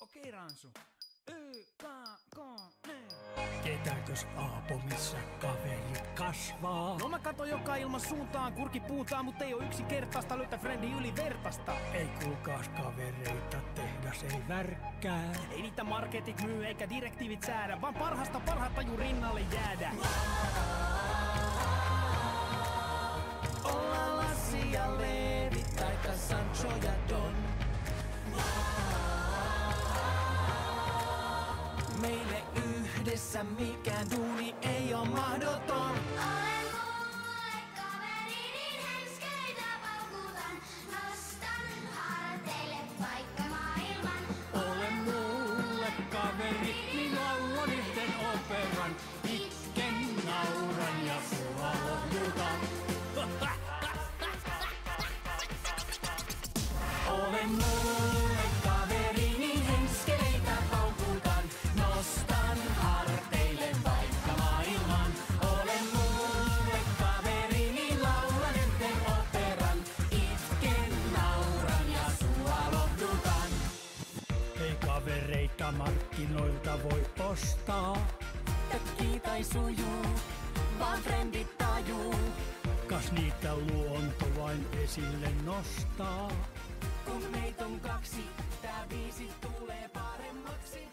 Okei Ransu. Tietääkös Aapo, missä kaverit kasvaa? No mä katon joka ilman suuntaan, kurki puutaan, mut ei oo yksinkertaista löytää frendi yli vertasta. Ei kuulkaas kavereita, tehdas ei värkkää. Ei niitä marketit myy eikä direktiivit säädä, vaan parhasta taju rinnalle jäädä. Ollaan Lassi ja Leevi, taikka Sancho ja Don. Meille yhdessä mikään duuni ei oo mahdoton. Olen mulle kaveri, niin henskeitä paukutan. Nostan harteille vaikka maailman. Ole mulle kaveri, niin laulan yhten operan. Itken, nauran ja sua lohdutan. Ole mulle kaveri, niin henskeleitä paukutan. Nostan harteille vaikka maailman. Ole mulle kaveri, niin laulan yhten operan. Itken, nauran ja sua lohdutan. Ei kavereita markkinoilta voi ostaa. Tökkii tai sujuu, vaan frendit tajuu. Kas niitä luonto vain esille nostaa. Kun meitä on kaksi, tää biisi tulee paremmaksi.